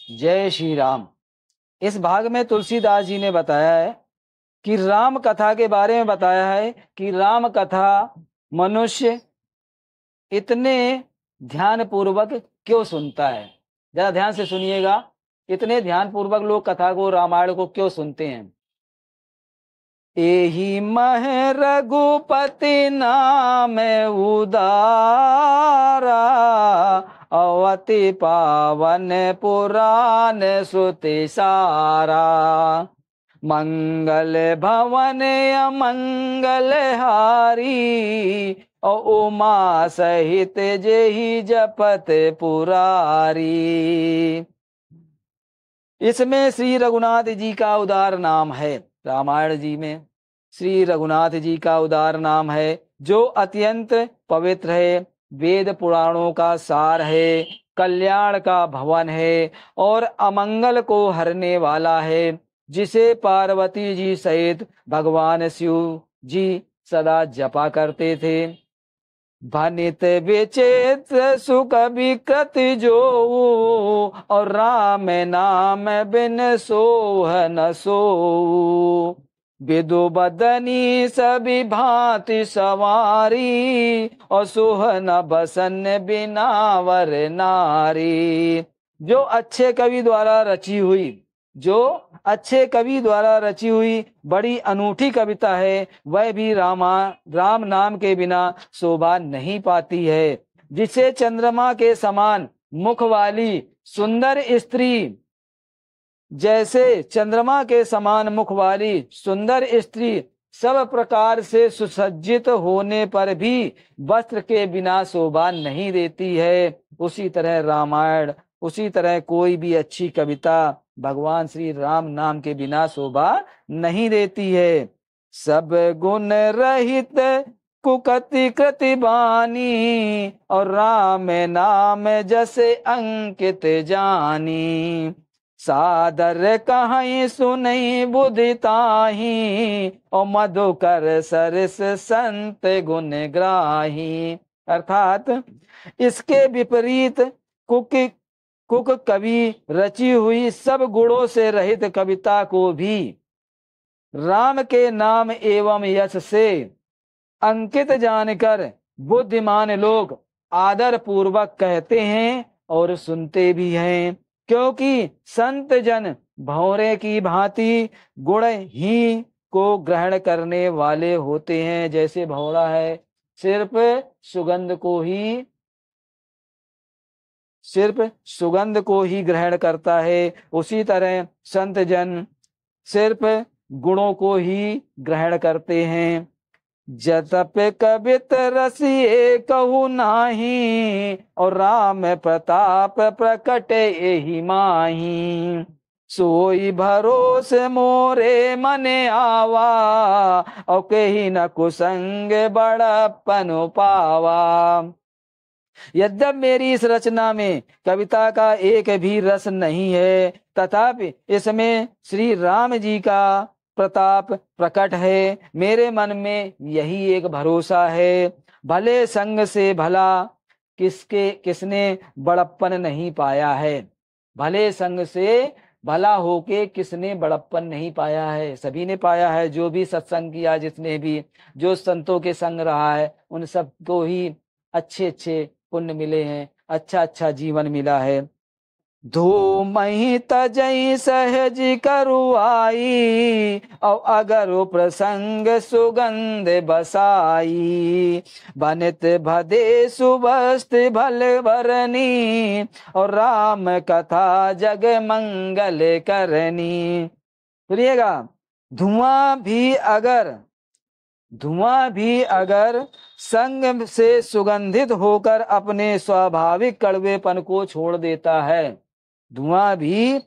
जय श्री राम। इस भाग में तुलसीदास जी ने बताया है कि राम कथा के बारे में बताया है कि राम कथा मनुष्य इतने ध्यान पूर्वक क्यों सुनता है। जरा ध्यान से सुनिएगा, इतने ध्यान पूर्वक लोग कथा को, रामायण को क्यों सुनते हैं। एहि मह रघुपति नाम उदारा, अवति पावन पुराण श्रुति सारा। मंगल भवन अमंगल हारी, और उमा सहित जेहि जपत पुरारी। इसमें श्री रघुनाथ जी का उदार नाम है। रामायण जी में श्री रघुनाथ जी का उदार नाम है, जो अत्यंत पवित्र है, वेद पुराणों का सार है, कल्याण का भवन है और अमंगल को हरने वाला है, जिसे पार्वती जी सहित भगवान शिव जी सदा जपा करते थे। भनित विचित सुख विकृत जो, और राम नाम बिन सोह न सो। विदु बदनी सभी भांति सवारी, और सोहन बसन बिना वर नारी। जो अच्छे कवि द्वारा रची हुई बड़ी अनूठी कविता है, वह भी राम नाम के बिना शोभा नहीं पाती है। जिसे चंद्रमा के समान मुख वाली सुंदर स्त्री, जैसे चंद्रमा के समान मुख वाली सुंदर स्त्री सब प्रकार से सुसज्जित होने पर भी वस्त्र के बिना शोभा नहीं देती है, उसी तरह रामायण, उसी तरह कोई भी अच्छी कविता भगवान श्री राम नाम के बिना शोभा नहीं देती है। सब गुण रहित कुकति कृति बानी, और राम नाम जैसे अंकित जानी। सादर कहीं सुनई बुद्धि ताही, और मधुकर सरस संत गुण ग्राही। अर्थात इसके विपरीत कुक कवि रची हुई सब गुणों से रहित कविता को भी राम के नाम एवं यश से अंकित जानकर बुद्धिमान लोग आदर पूर्वक कहते हैं और सुनते भी हैं, क्योंकि संत जन भौरे की भांति गुण ही को ग्रहण करने वाले होते हैं। जैसे भौरा है, सिर्फ सुगंध को ही ग्रहण करता है, उसी तरह संत जन सिर्फ गुणों को ही ग्रहण करते हैं। जतप कबित रसिए कहु नाही, और राम प्रताप प्रकट एहि माही। सोई भरोस मोरे मने आवा, और कही न कुसंग बड़प्पन पावा। यद्यप मेरी इस रचना में कविता का एक भी रस नहीं है, तथापि इसमें श्री राम जी का प्रताप प्रकट है। मेरे मन में यही एक भरोसा है, भले संग से भला किसने बड़प्पन नहीं पाया है। भले संग से भला होके किसने बड़प्पन नहीं पाया है, सभी ने पाया है। जो भी सत्संग किया, जिसने भी जो संतों के संग रहा है, उन सबको ही अच्छे अच्छे पुण्य मिले हैं, अच्छा अच्छा जीवन मिला है। धूमहि तजई सहज करुआई, और अगर प्रसंग सुगंध बसाई। बनित भदे सुबस्त भल भरनी, और राम कथा जग मंगल करनी। सुनिएगा, धुआं भी अगर संग से सुगंधित होकर अपने स्वाभाविक कड़वेपन को छोड़ देता है, धुआं भी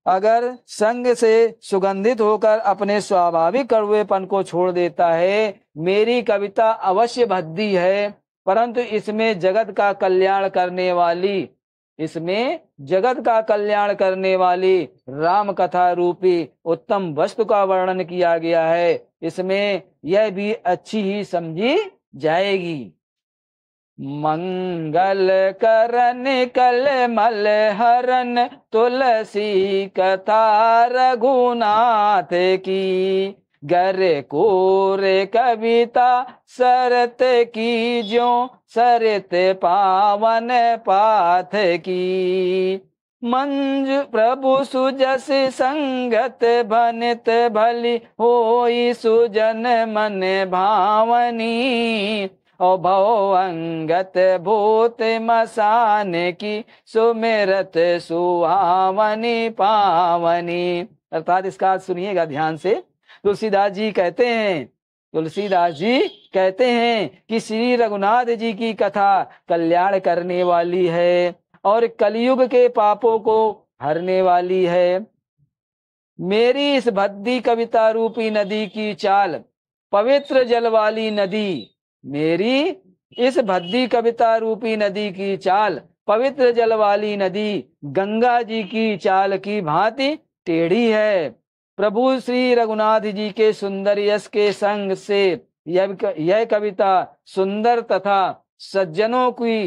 अगर संग से सुगंधित होकर अपने स्वाभाविक कड़वेपन को छोड़ देता है, मेरी कविता अवश्य भद्दी है, परंतु इसमें जगत का कल्याण करने वाली राम कथा रूपी उत्तम वस्तु का वर्णन किया गया है। इसमें यह भी अच्छी ही समझी जाएगी। मंगल करन कल मल हरन तुलसी कथा रघुनाथ की। गर कोर कविता सरत की ज्यो सरित पावन पाथ की। मंज प्रभु सुजस संगत बनित भली होई सुजन मन भावनी। ओ भव अंगत भूत मसान की सुमिरत सुहावनी पावनी। अर्थात इसका अर्थ सुनिएगा ध्यान से। तुलसीदास जी कहते हैं कि श्री रघुनाथ जी की कथा कल्याण करने वाली है और कलयुग के पापों को हरने वाली है। मेरी इस भद्दी कविता रूपी नदी की चाल पवित्र जल वाली नदी, मेरी इस भद्दी कविता रूपी नदी की चाल पवित्र जल वाली नदी गंगा जी की चाल की भांति टेढ़ी है। प्रभु श्री रघुनाथ जी के सुंदर यश के संग से यह कविता सुंदर तथा सज्जनों की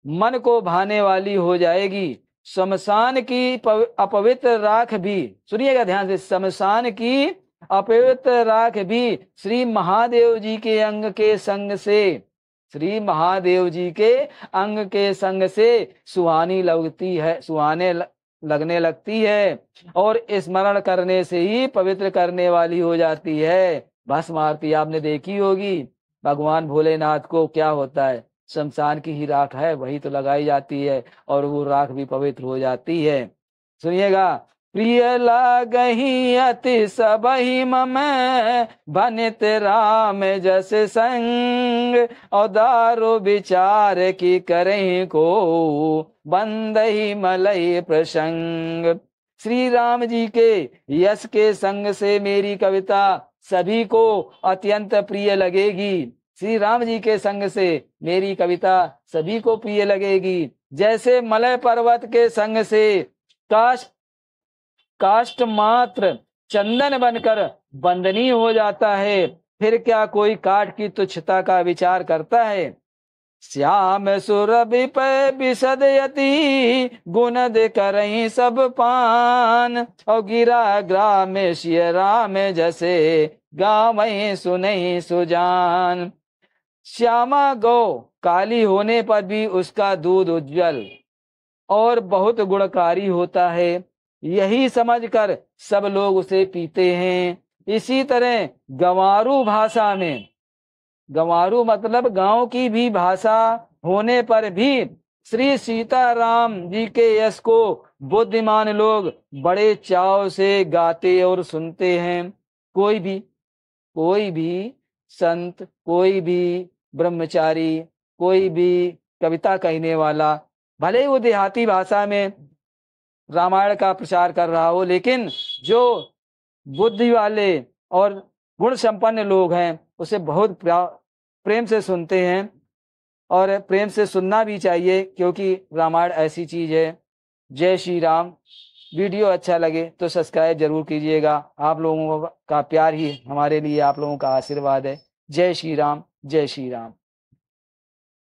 मन को भाने वाली हो जाएगी। शमशान की अपवित्र राख भी, सुनिएगा ध्यान से, शमशान की अपवित्र राख भी श्री महादेव जी के अंग के संग से, श्री महादेव जी के अंग के संग से सुहानी लगती है, सुहाने लगने लगती है और स्मरण करने से ही पवित्र करने वाली हो जाती है। भस्म आरती आपने देखी होगी। भगवान भोलेनाथ को क्या होता है, शमशान की ही राख है, वही तो लगाई जाती है और वो राख भी पवित्र हो जाती है। सुनिएगा। प्रिय लागहि अति सबहि मम बनित राम जस संग। और दारो विचार की करहि को बंदहि मलय प्रसंग। श्री राम जी के यश के संग से मेरी कविता सभी को अत्यंत प्रिय लगेगी। श्री राम जी के संग से मेरी कविता सभी को प्रिय लगेगी। जैसे मलय पर्वत के संग से काष्ठ मात्र चंदन बनकर बंदनीय हो जाता है, फिर क्या कोई काठ की तुच्छता का विचार करता है। श्याम सुरभि पे विशदयति गुण दे करहीं सब पान। और गिरा ग्राम श्री राम जैसे गावहीं सुनहीं सुजान। श्यामा गौ काली होने पर भी उसका दूध उज्जवल और बहुत गुणकारी होता है, यही समझकर सब लोग उसे पीते हैं। इसी तरह गंवारू भाषा में, गंवारू मतलब गांव की भी भाषा होने पर भी श्री सीताराम जी के यश को बुद्धिमान लोग बड़े चाव से गाते और सुनते हैं। कोई भी संत, कोई भी ब्रह्मचारी, कोई भी कविता कहने वाला, भले वो देहाती भाषा में रामायण का प्रचार कर रहा हो, लेकिन जो बुद्धि वाले और गुण संपन्न लोग हैं उसे बहुत प्रेम से सुनते हैं और प्रेम से सुनना भी चाहिए, क्योंकि रामायण ऐसी चीज है। जय श्री राम। वीडियो अच्छा लगे तो सब्सक्राइब जरूर कीजिएगा। आप लोगों का प्यार ही हमारे लिए आप लोगों का आशीर्वाद है। जय श्री राम, जय श्री राम।